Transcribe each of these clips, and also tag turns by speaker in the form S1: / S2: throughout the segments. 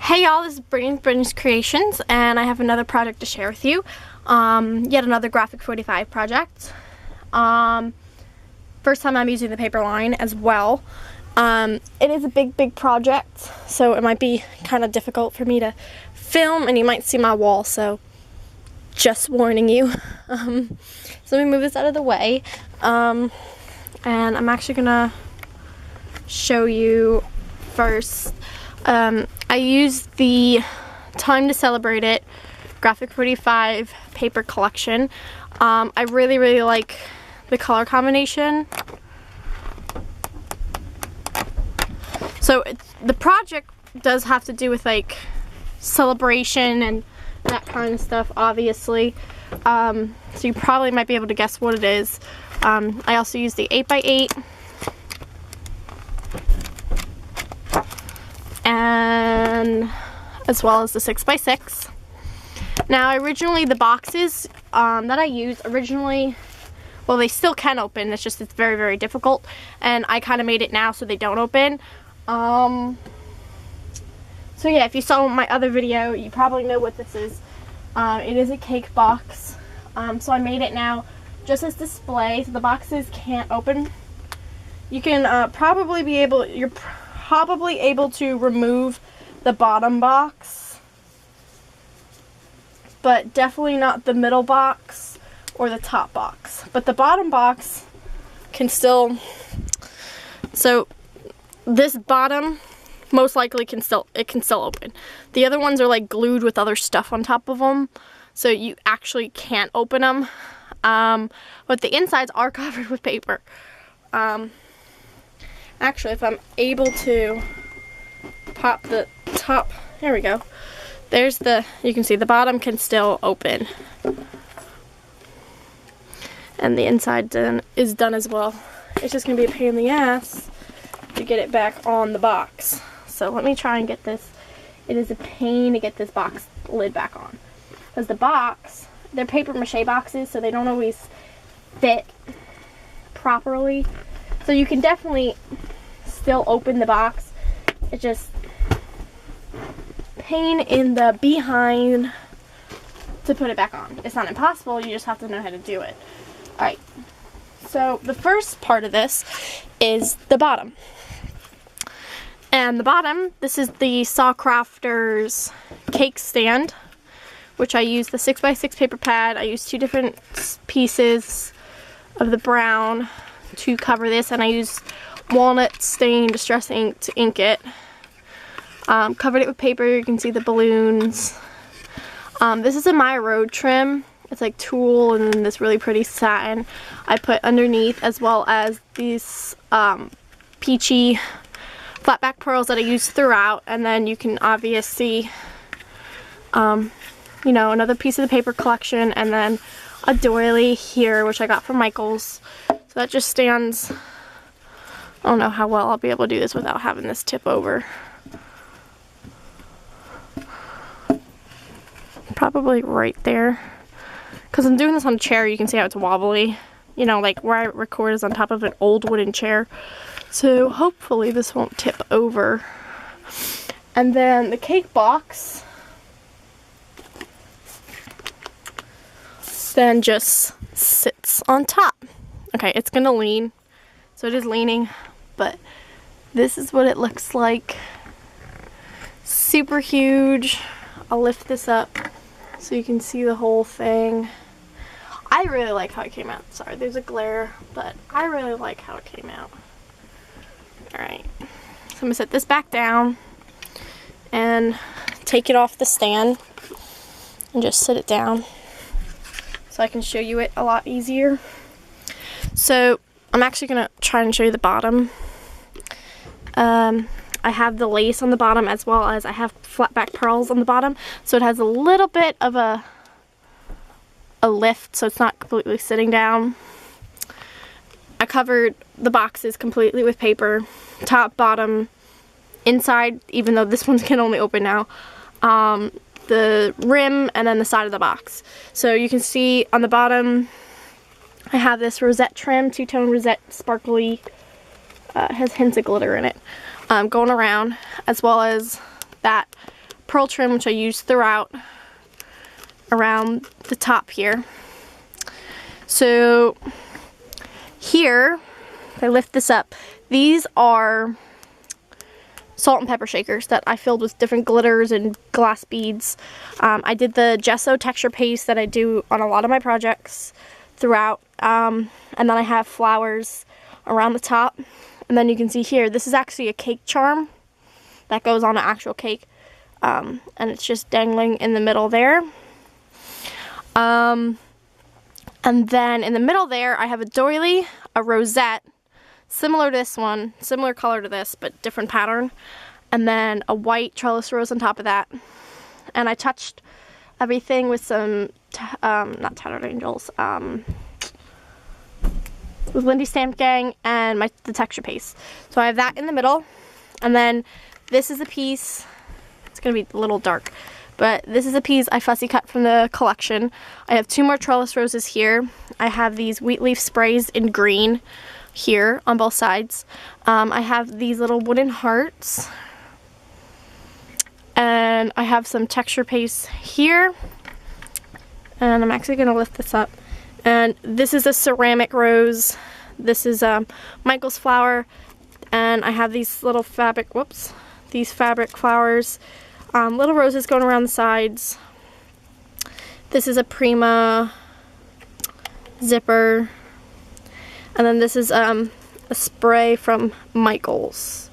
S1: Hey y'all, this is Brittany's Creations, and I have another project to share with you. Yet another Graphic 45 project. First time I'm using the paper line as well. It is a big project, so it might be kind of difficult for me to film, and you might see my wall, so just warning you. So let me move this out of the way, and I'm actually gonna show you first. I used the Time to Celebrate It Graphic 45 paper collection. I really like the color combination. So the project does have to do with like celebration and that kind of stuff, obviously. So you probably might be able to guess what it is. I also used the 8x8. And as well as the 6x6. Now originally the boxes that I used originally, well, they still can open, it's just it's very difficult, and I kind of made it now so they don't open. So yeah, if you saw my other video, you probably know what this is. It is a cake box. So I made it now just as display, so the boxes can't open. You can probably be able, you're probably able to remove the bottom box, but definitely not the middle box or the top box. But the bottom box can still, so this bottom most likely can still open. The other ones are like glued with other stuff on top of them, so you actually can't open them. But the insides are covered with paper. Actually, if I'm able to pop the top, there we go. There's the, you can see the bottom can still open. And the inside is done as well. It's just going to be a pain in the ass to get it back on the box. So let me try and get this. It is a pain to get this box lid back on. Because the box, they're paper mache boxes, so they don't always fit properly. So you can definitely still open the box. It's just pain in the behind to put it back on. It's not impossible, you just have to know how to do it. Alright, so the first part of this is the bottom. And the bottom, this is the Sawcrafters cake stand, which I used the 6x6 paper pad. I used 2 different pieces of the brown to cover this, and I used walnut stain distress ink to ink it. Covered it with paper. You can see the balloons. This is a My Road trim. It's like tulle and then this really pretty satin I put underneath, as well as these peachy flat back pearls that I used throughout. And then you can obviously see you know, another piece of the paper collection, and then a doily here, which I got from Michaels. So that just stands, I don't know how well I'll be able to do this without having this tip over. Probably right there. Because I'm doing this on a chair, you can see how it's wobbly. You know, like where I record is on top of an old wooden chair. So hopefully this won't tip over. And then the cake box then just sits on top. Okay, it's gonna lean. So it is leaning, but this is what it looks like. Super huge. I'll lift this up so you can see the whole thing. I really like how it came out. Sorry, there's a glare, but I really like how it came out. Alright, so I'm gonna set this back down and take it off the stand and just sit it down so I can show you it a lot easier. So I'm actually going to try and show you the bottom. I have the lace on the bottom, as well as I have flat back pearls on the bottom, so it has a little bit of a lift, so it's not completely sitting down. I covered the boxes completely with paper, top, bottom, inside, even though this one can only open now, the rim, and then the side of the box. So you can see on the bottom I have this rosette trim, 2-tone rosette, sparkly, has hints of glitter in it, going around, as well as that pearl trim, which I use throughout around the top here. So here, if I lift this up, these are salt and pepper shakers that I filled with different glitters and glass beads. I did the gesso texture paste that I do on a lot of my projects throughout, and then I have flowers around the top. And then you can see here, this is actually a cake charm that goes on an actual cake, and it's just dangling in the middle there. And then in the middle there, I have a doily, a rosette, similar to this one, similar color to this, but different pattern. And then a white trellis rose on top of that. And I touched everything with some, not Tattered Angels, with Lindy Stamp Gang and the texture paste. So I have that in the middle. And then this is a piece, it's going to be a little dark, but this is a piece I fussy cut from the collection. I have 2 more trellis roses here. I have these wheat leaf sprays in green here on both sides. I have these little wooden hearts, and I have some texture paste here, and I'm actually going to lift this up. And this is a ceramic rose. This is Michael's flower, and I have these little fabric, these fabric flowers, little roses going around the sides. This is a Prima zipper. And then this is a spray from Michael's.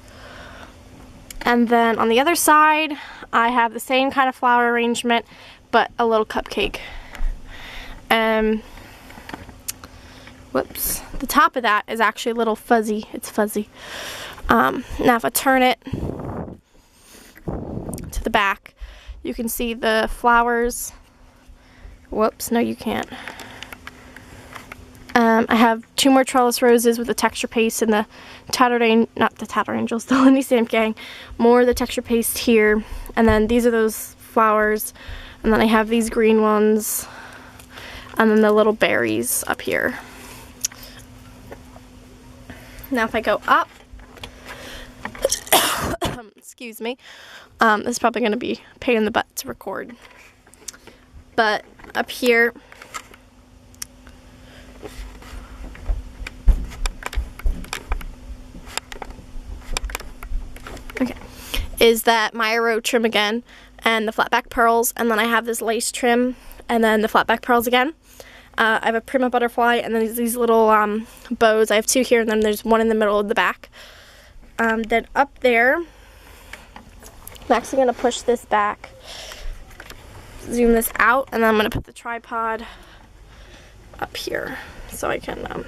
S1: And then on the other side, I have the same kind of flower arrangement, but a little cupcake. The top of that is actually a little fuzzy. It's fuzzy. Now if I turn it to the back, you can see the flowers. No you can't. I have 2 more trellis roses with the texture paste and the not the Tattered Angels, the Lindy Stamp Gang. More of the texture paste here. And then these are those flowers. And then I have these green ones. And then the little berries up here. Now if I go up, excuse me, this is probably going to be a pain in the butt to record. But up here, is that Maya Rowe trim again, and the flat back pearls, and then I have this lace trim, and then the flat back pearls again. I have a Prima butterfly, and then these little bows. I have 2 here, and then there's 1 in the middle of the back. Then up there, I'm actually going to push this back, zoom this out, and then I'm going to put the tripod up here so I can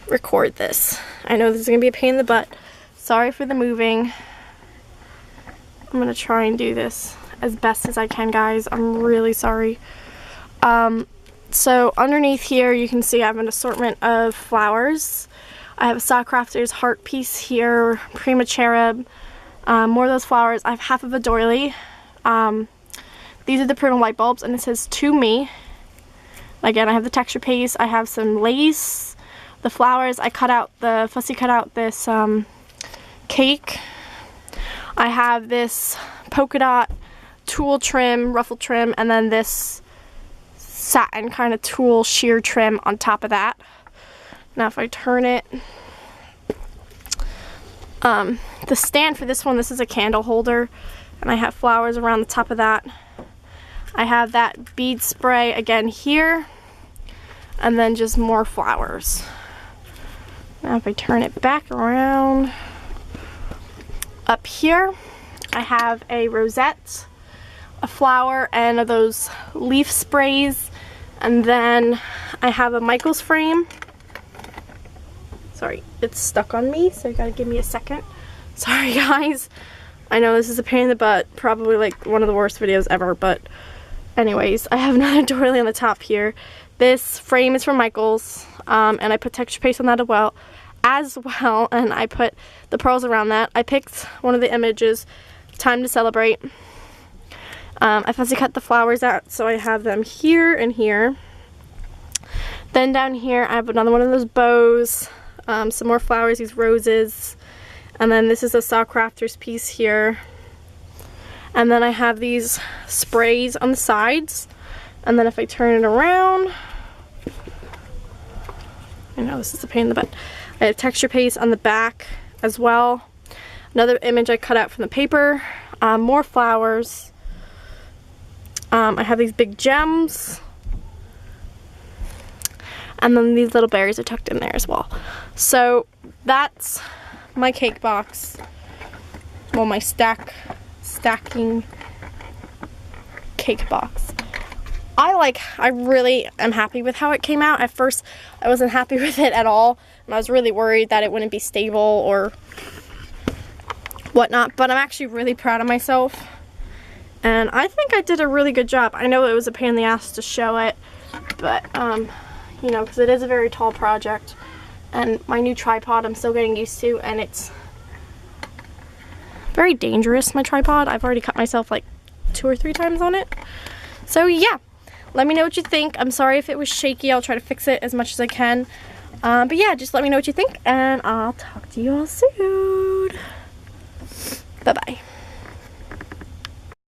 S1: record this. I know this is going to be a pain in the butt. Sorry for the moving. I'm going to try and do this as best as I can, guys. I'm really sorry. So underneath here, you can see I have an assortment of flowers. I have a Sockcrafters heart piece here, Prima cherub, more of those flowers. I have half of a doily. These are the Prima light bulbs, and it says "To Me." Again, I have the texture paste. I have some lace, the flowers. I fussy cut out this cake. I have this polka dot tulle trim, ruffle trim, and then this satin kind of tulle sheer trim on top of that. Now if I turn it, the stand for this one, this is a candle holder, and I have flowers around the top of that. I have that bead spray again here, and then just more flowers. Now if I turn it back around, up here I have a rosette, a flower, and those leaf sprays, and then I have a Michael's frame. Sorry, it's stuck on me, so you gotta give me a second. Sorry guys, I know this is a pain in the butt, probably like one of the worst videos ever, but anyways, I have another doily on the top here. This frame is from Michael's, and I put texture paste on that as well, and I put the pearls around that. I picked one of the images, Time to Celebrate. I fussy cut the flowers out, so I have them here and here. Then down here I have another one of those bows, some more flowers, these roses, and then this is a Sockcrafters piece here. And then I have these sprays on the sides. And then if I turn it around, I know this is a pain in the butt. I have texture paste on the back as well. Another image I cut out from the paper. More flowers. I have these big gems. And then these little berries are tucked in there as well. So that's my cake box. Well, my stacking cake box. I really am happy with how it came out. At first, I wasn't happy with it at all. And I was really worried that it wouldn't be stable or whatnot. But I'm actually really proud of myself. And I think I did a really good job. I know it was a pain in the ass to show it. But, you know, because it is a very tall project. And my new tripod I'm still getting used to. And it's very dangerous, my tripod. I've already cut myself like 2 or 3 times on it. So, yeah. Let me know what you think. I'm sorry if it was shaky. I'll try to fix it as much as I can. But yeah, just let me know what you think, and I'll talk to you all soon. Bye-bye.